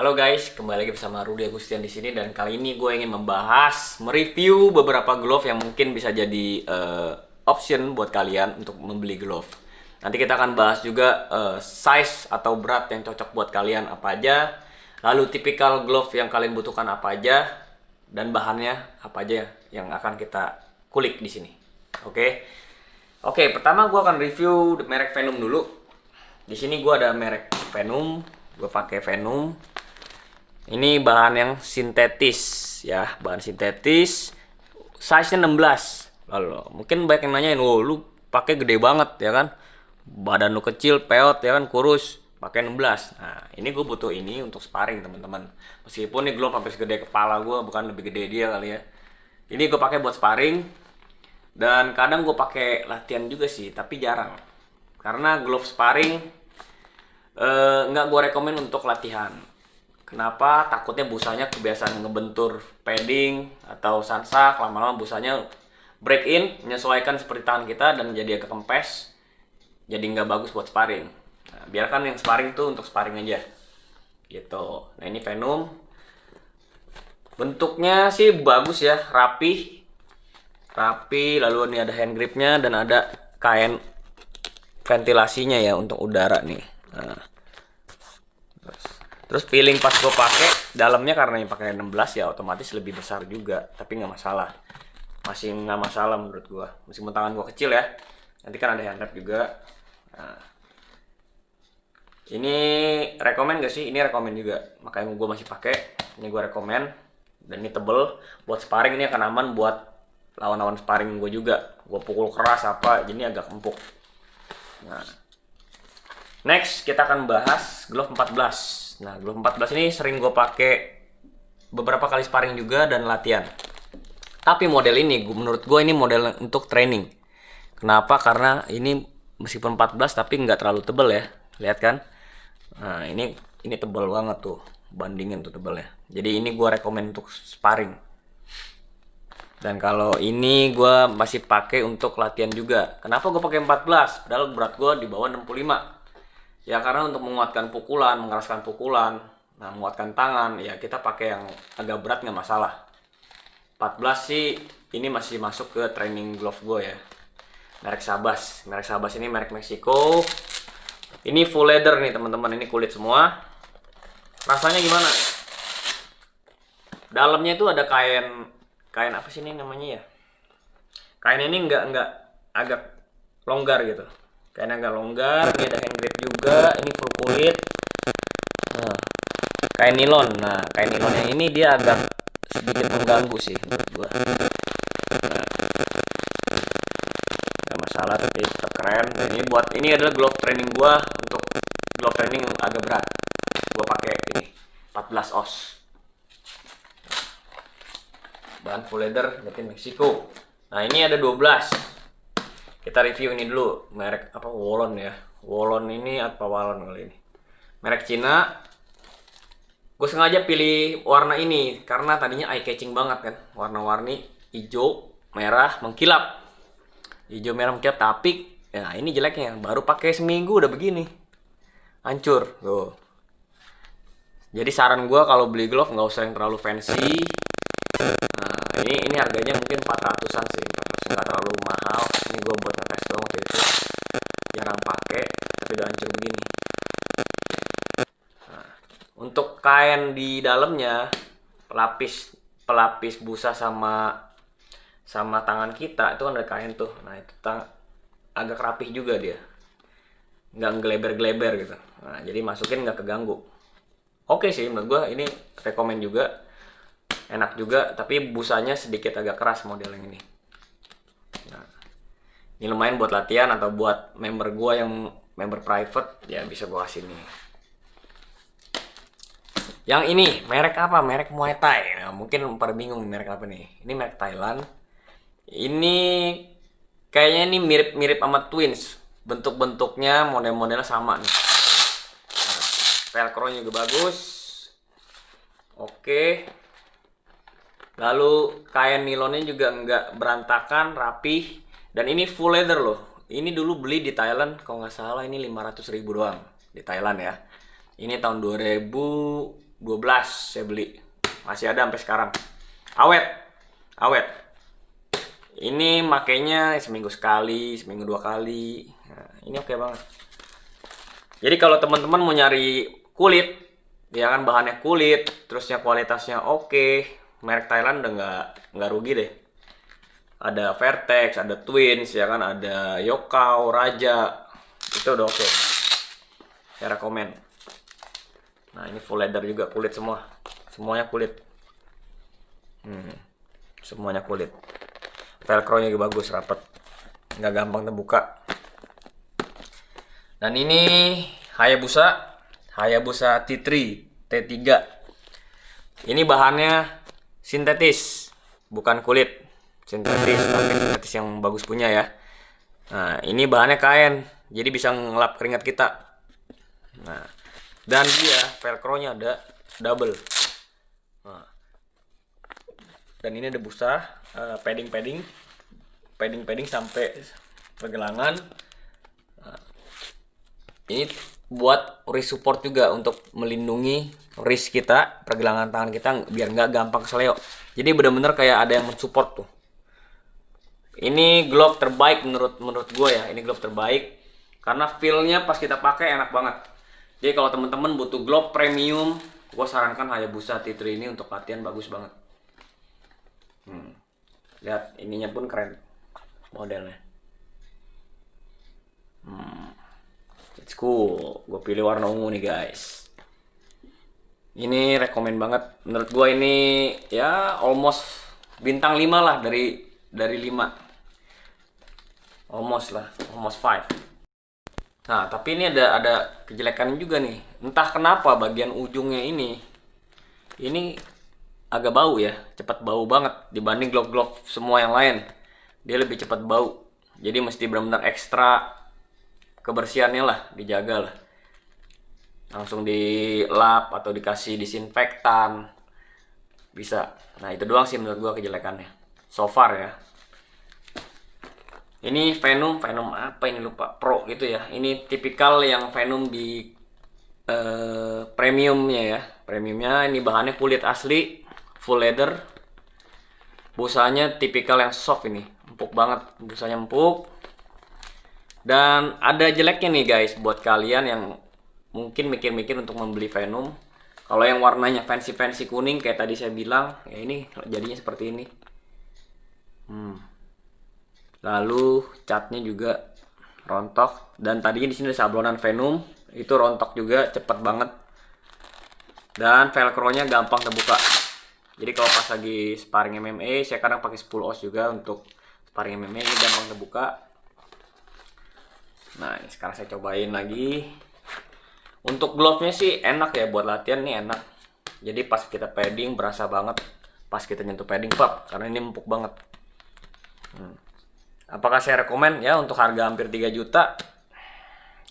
Halo guys, kembali lagi bersama Rudy Agustian di sini, dan kali ini gue ingin mereview beberapa glove yang mungkin bisa jadi option buat kalian untuk membeli glove. Nanti kita akan bahas juga size atau berat yang cocok buat kalian apa aja, lalu tipikal glove yang kalian butuhkan apa aja, dan bahannya apa aja yang akan kita kulik di sini. Oke, pertama gue akan review merek Venom dulu. Di sini gue ada merek Venom, gue pakai Venom. Ini bahan yang sintetis ya, bahan sintetis. Size-nya 16. Lalu mungkin banyak yang nanyain, "Oh, lu pakai gede banget ya kan? Badan lu kecil, peot ya kan, kurus, pakai 16." Nah, ini gue butuh ini untuk sparring, teman-teman. Meskipun nih glove sampai segede kepala gue, bukan lebih gede dia kali ya. Ini gue pakai buat sparring, dan kadang gue pakai latihan juga sih, tapi jarang. Karena glove sparring nggak gue rekomen untuk latihan. Kenapa? Takutnya busanya kebiasaan ngebentur padding atau sunsak, lama-lama busanya break in, menyesuaikan seperti tangan kita dan jadi agak kempes, jadi nggak bagus buat sparring. Nah, biarkan yang sparring tuh untuk sparring aja gitu. Nah, ini Venom, bentuknya sih bagus ya, rapi, lalu ini ada hand gripnya dan ada kain ventilasinya ya untuk udara nih. Nah, terus feeling pas gue pakai dalamnya, karena yang pakai 16 ya otomatis lebih besar juga, tapi nggak masalah, masih nggak masalah menurut gue, meskipun tangan gue kecil ya. Nanti kan ada handwrap juga. Nah, ini rekomen gak sih? Ini rekomen juga, makanya gue masih pakai. Ini gue rekomen, dan ini tebel buat sparring. Ini akan aman buat lawan-lawan sparring gue juga. Gue pukul keras apa, jadi agak empuk. Nah, next kita akan bahas glove 14. Nah, glove 14 ini sering gue pakai beberapa kali sparring juga dan latihan. Tapi model ini, menurut gue ini model untuk training. Kenapa? Karena ini meskipun 14 tapi nggak terlalu tebel ya. Lihat kan? Nah, ini tebel banget tuh. Bandingin tuh tebel ya. Jadi ini gue rekomen untuk sparring. Dan kalau ini gue masih pakai untuk latihan juga. Kenapa gue pakai 14? Padahal berat gue di bawah 65. Ya karena untuk menguatkan pukulan, mengeraskan pukulan, nah menguatkan tangan, ya kita pakai yang agak berat nggak masalah. 14 sih ini masih masuk ke training glove gue ya. Merek Sabas ini merek Meksiko. Ini full leather nih teman-teman, ini kulit semua. Rasanya gimana? Dalamnya itu ada kain apa sih ini namanya ya? Kain ini nggak agak longgar gitu. Kain agak longgar, ini ada hand grip juga, ini full kulit. Nah, kain nilon. Nah, kain nilon yang ini dia agak sedikit mengganggu sih menurut gua. Nah, nggak masalah tapi tetap keren. Dan ini adalah glove training gua, untuk glove training agak berat. Gua pakai ini 14 oz. Bahan full leather dari Meksiko. Nah, ini ada 12. Kita review ini dulu, merek apa, Wallon ya. Wallon ini apa Wallon kali ini. Merek Cina. Gue sengaja pilih warna ini karena tadinya eye catching banget kan. Warna-warni hijau, merah, mengkilap. Hijau merah mengkilap, tapi ya ini jeleknya. Baru pakai seminggu udah begini. Hancur. Tuh. Jadi saran gue kalau beli glove nggak usah yang terlalu fancy. Nah, ini harganya mungkin 400-an sih. 400, nggak terlalu mahal. Ini gue buat ngetes doang waktu itu, jarang pakai tapi udah hancur begini. Nah, untuk kain di dalamnya, pelapis busa sama tangan kita itu kan ada kain tuh. Nah, itu agak rapih juga dia, nggak ngeleber-geleber gitu. Nah, jadi masukin nggak keganggu. Oke sih menurut gue ini rekomen juga, enak juga, tapi busanya sedikit agak keras model yang ini. Nah, ini lumayan buat latihan atau buat member gue yang member private ya, bisa gue kasih nih. Yang ini merek apa? Merek Muay Thai. Nah, mungkin pada bingung merek apa nih. Ini merek Thailand. Ini Kayaknya ini mirip-mirip sama Twins. Bentuk-bentuknya, model-modelnya sama nih. Nah, velcro-nya juga bagus. Oke. Lalu kain nilonnya juga nggak berantakan, rapih. Dan ini full leather loh. Ini dulu beli di Thailand, kalau nggak salah ini 500.000 doang. Di Thailand ya. Ini tahun 2012 saya beli. Masih ada sampai sekarang. Awet. Awet. Ini makainya seminggu sekali, seminggu 2 kali. Nah, ini oke banget. Jadi kalau teman-teman mau nyari kulit, ya kan bahannya kulit, terusnya kualitasnya oke, merek Thailand udah nggak rugi deh. Ada Vertex, ada Twins, ya kan, ada Yokkao, Raja, itu udah oke. Saya rekomen. Nah ini full leather juga, kulit semua, semuanya kulit. Semuanya kulit. Velcro-nya juga bagus, rapet, nggak gampang terbuka. Dan ini Hayabusa T3 T3. Ini bahannya sintetis, bukan kulit. Sintetis, tapi sintetis yang bagus punya ya. Nah, ini bahannya kain, jadi bisa ngelap keringat kita. Nah, dan dia velcro-nya ada double. Nah, dan ini ada busa, padding sampai pergelangan. Nah, ini buat wrist support juga untuk melindungi wrist kita, pergelangan tangan kita biar nggak gampang keseleo. Jadi benar-benar kayak ada yang mensupport tuh. Ini glove terbaik menurut gue ya. Ini glove terbaik karena feel-nya pas kita pakai enak banget. Jadi kalau teman-teman butuh glove premium, gue sarankan Hayabusa T3 ini untuk latihan bagus banget. Lihat ininya pun keren modelnya. It's cool. Gue pilih warna ungu nih guys. Ini rekomen banget. Menurut gue ini ya almost bintang 5 lah dari 5. Almost 5. Nah, tapi ini ada kejelekan juga nih. Entah kenapa bagian ujungnya ini agak bau ya, cepat bau banget dibanding glove-glove semua yang lain. Dia lebih cepat bau. Jadi mesti benar-benar ekstra kebersihannya lah, dijaga lah. Langsung dilap atau dikasih disinfektan. Bisa. Nah, itu doang sih menurut gua kejelekannya. So far ya. Ini Venom apa ini lupa, Pro gitu ya. Ini tipikal yang Venom di premiumnya ya. Premiumnya ini bahannya kulit asli, full leather. Busanya tipikal yang soft ini, empuk banget, busanya empuk. Dan ada jeleknya nih guys buat kalian yang mungkin mikir-mikir untuk membeli Venom. Kalau yang warnanya fancy kuning kayak tadi saya bilang, ya ini jadinya seperti ini. Lalu catnya juga rontok, dan tadinya di sini ada sablonan Venom, itu rontok juga, cepet banget. Dan velcro-nya gampang terbuka. Jadi kalau pas lagi sparring MMA, saya kadang pakai 10 oz juga untuk sparring MMA, ini gampang terbuka. Nah, ini sekarang saya cobain lagi. Untuk glove-nya sih enak ya, buat latihan nih enak. Jadi pas kita padding berasa banget pas kita nyentuh padding pap, karena ini empuk banget. Apakah saya rekomen ya untuk harga hampir 3 juta?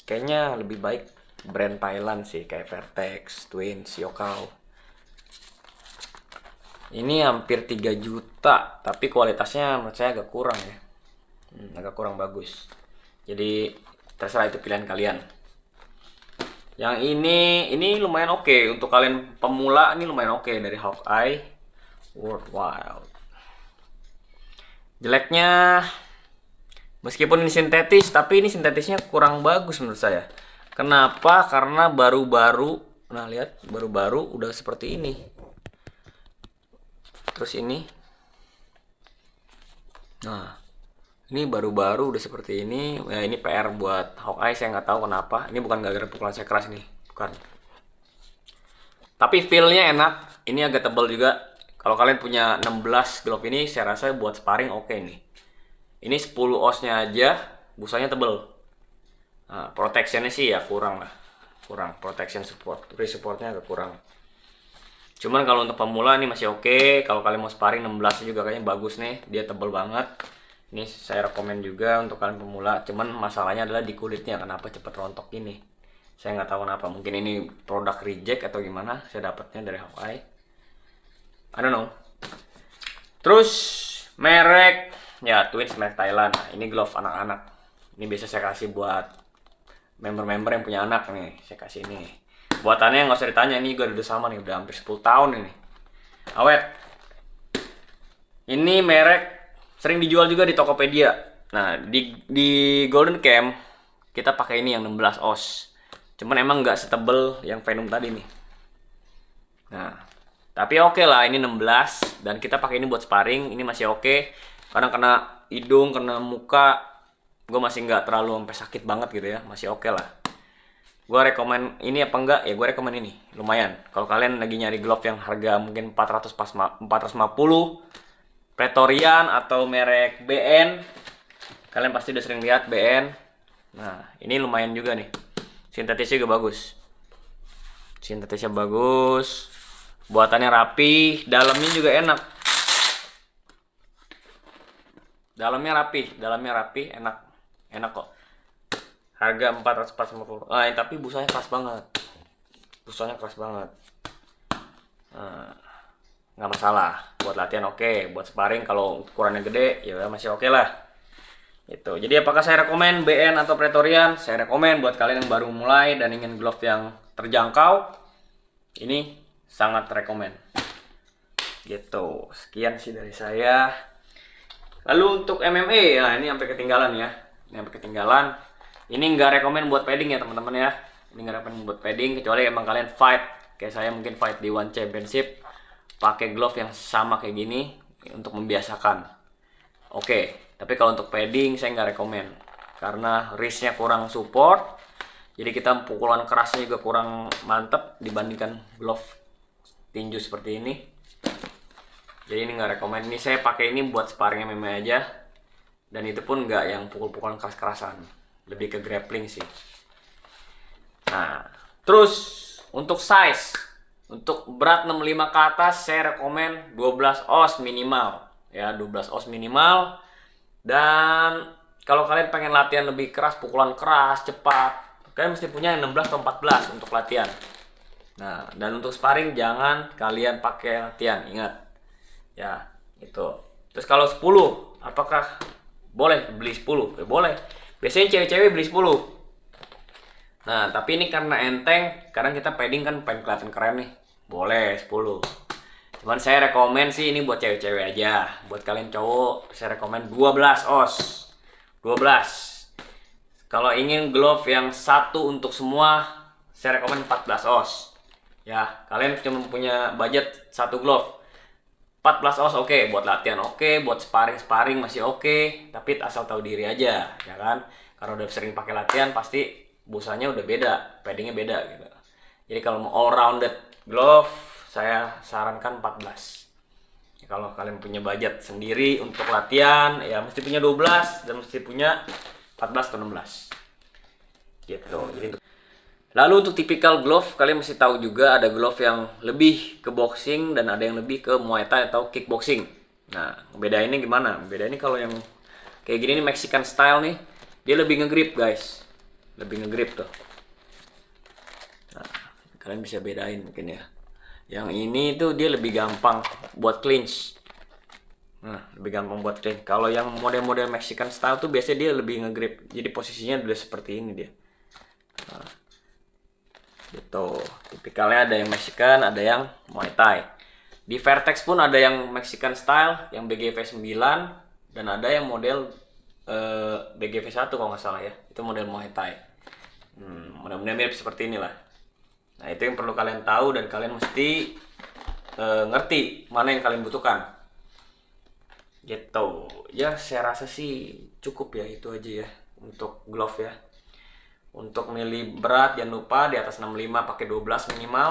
Kayaknya lebih baik brand Thailand sih, kayak Vertex, Twins, Yokkao. Ini hampir 3 juta, tapi kualitasnya menurut saya agak kurang ya. Agak kurang bagus. Jadi terserah, itu pilihan kalian. Yang ini lumayan oke. Untuk kalian pemula ini lumayan oke, dari Hawkeye Worldwide. Jeleknya, meskipun ini sintetis, tapi ini sintetisnya kurang bagus menurut saya. Kenapa? Karena baru-baru, nah lihat, baru-baru udah seperti ini. Terus ini, nah ini baru-baru udah seperti ini. Ya ini PR buat Hawkeye, saya nggak tahu kenapa. Ini bukan gara-gara pukulan saya keras nih, bukan. Tapi feel-nya enak. Ini agak tebal juga. Kalau kalian punya 16 glove ini, saya rasa buat sparring oke nih. Ini 10 oz-nya aja, busanya tebel. Nah, protection-nya sih ya kurang lah. Kurang protection support, wrist support-nya agak kurang. Cuman kalau untuk pemula ini masih oke. Kalau kalian mau sparring 16 juga kayaknya bagus nih, dia tebel banget. Ini saya rekomen juga untuk kalian pemula. Cuman masalahnya adalah di kulitnya, kenapa cepet rontok ini. Saya nggak tahu kenapa. Mungkin ini produk reject atau gimana. Saya dapatnya dari Hawaii. I don't know. Terus merek ya Twins, merek Thailand. Nah, ini glove anak-anak. Ini biasa saya kasih buat member-member yang punya anak nih. Saya kasih ini. Buatannya nggak usah ditanya, ini gue udah sama nih, udah hampir 10 tahun ini. Awet. Ini merek sering dijual juga di Tokopedia. Nah, di Golden Cam kita pakai ini yang 16 oz. Cuman emang nggak setebel yang Venom tadi nih. Nah, tapi oke lah, ini 16 dan kita pakai ini buat sparring, ini masih oke. Kadang kena hidung, kena muka, gue masih nggak terlalu sampai sakit banget gitu ya, masih oke lah. Gue rekomen ini apa enggak? Ya gue rekomen ini, lumayan. Kalau kalian lagi nyari glove yang harga mungkin 450, Pretorian atau merek BN, kalian pasti udah sering lihat BN. Nah, ini lumayan juga nih. Sintetisnya juga bagus. Sintetisnya bagus. Buatannya rapi, dalamnya juga enak. Dalamnya rapi, enak. Enak kok. Harga 450. Tapi busanya keras banget. Nah, nggak masalah buat latihan, oke. Buat sparring kalau ukurannya gede ya masih oke lah itu. Jadi apakah saya rekomen BN atau Pretorian? Saya rekomen buat kalian yang baru mulai dan ingin glove yang terjangkau, ini sangat rekomen gitu. Sekian sih dari saya. Lalu untuk MMA, nah ini sampai ketinggalan ya, ini nggak rekomen buat padding ya teman-teman ya. Ini nggak rekomen buat padding kecuali emang kalian fight kayak saya, mungkin fight di One Championship pakai glove yang sama kayak gini untuk membiasakan. Oke, tapi kalau untuk padding saya nggak rekomen karena wristnya kurang support. Jadi kita pukulan kerasnya juga kurang mantep dibandingkan glove tinju seperti ini. Jadi ini nggak rekomen. Ini saya pakai ini buat sparring MMA aja. Dan itu pun nggak yang pukul-pukulan keras-kerasan. Lebih ke grappling sih. Nah, terus untuk size. Untuk berat 65 ke atas saya rekomen 12 oz minimal. Ya, 12 oz minimal. Dan kalau kalian pengen latihan lebih keras, pukulan keras, cepat, kalian mesti punya yang 16 atau 14 untuk latihan. Nah, dan untuk sparring jangan kalian pakai latihan, ingat. Ya, itu. Terus kalau 10, apakah boleh beli 10? Boleh. Biasanya cewek-cewek beli 10. Nah, tapi ini karena enteng, kadang kita padding kan pengen kelihatan keren nih. Boleh 10. Cuman saya rekomen sih ini buat cewek-cewek aja. Buat kalian cowok, saya rekomen 12 oz. 12. Kalau ingin glove yang satu untuk semua, saya rekomen 14 oz. Ya, kalian cuma punya budget satu glove. 14 oz oke, buat latihan oke, buat sparring masih oke, tapi asal tahu diri aja, ya kan? Karena udah sering pakai latihan pasti busanya udah beda, paddingnya beda gitu. Jadi kalau mau all rounded glove, saya sarankan 14. Ya, kalau kalian punya budget sendiri untuk latihan, ya mesti punya 12 dan mesti punya 14 atau 16. Gitu. Lalu untuk typical glove, kalian mesti tahu juga ada glove yang lebih ke boxing dan ada yang lebih ke Muay Thai atau kickboxing. Nah, beda ini gimana? Beda ini kalau yang kayak gini nih, Mexican style nih, dia lebih ngegrip guys. Lebih ngegrip tuh. Nah, kalian bisa bedain mungkin ya. Yang ini tuh dia lebih gampang buat clinch. Nah, lebih gampang buat clinch. Kalau yang model-model Mexican style tuh biasanya dia lebih ngegrip. Jadi posisinya udah seperti ini dia. Nah, gitu. Tipikalnya ada yang Mexican, ada yang Muay Thai. Di Vertex pun ada yang Mexican style, yang BGV 9 dan ada yang model BGV 1 kalau nggak salah ya. Itu model Muay Thai. Mudah-mudahan mirip seperti inilah. Nah, itu yang perlu kalian tahu dan kalian mesti ngerti mana yang kalian butuhkan. Gitu. Ya, saya rasa sih cukup ya, itu aja ya untuk glove ya. Untuk milih berat jangan lupa di atas 65 pakai 12 minimal.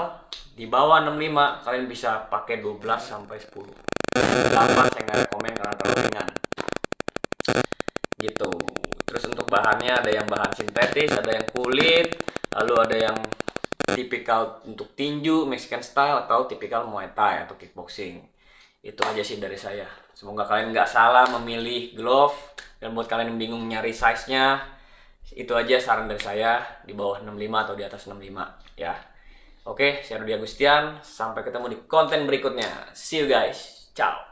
Di bawah 65 kalian bisa pakai 12 sampai 10. 8 saya nggak rekomen karena terlalu ringan. Gitu. Terus untuk bahannya ada yang bahan sintetis, ada yang kulit, lalu ada yang tipikal untuk tinju, Mexican style atau tipikal Muay Thai atau kickboxing. Itu aja sih dari saya. Semoga kalian nggak salah memilih glove. Dan buat kalian yang bingung nyari size-nya, itu aja saran dari saya, di bawah 65 atau di atas 65 ya. Oke, saya Rudi Agustian. Sampai ketemu di konten berikutnya. See you guys. Ciao.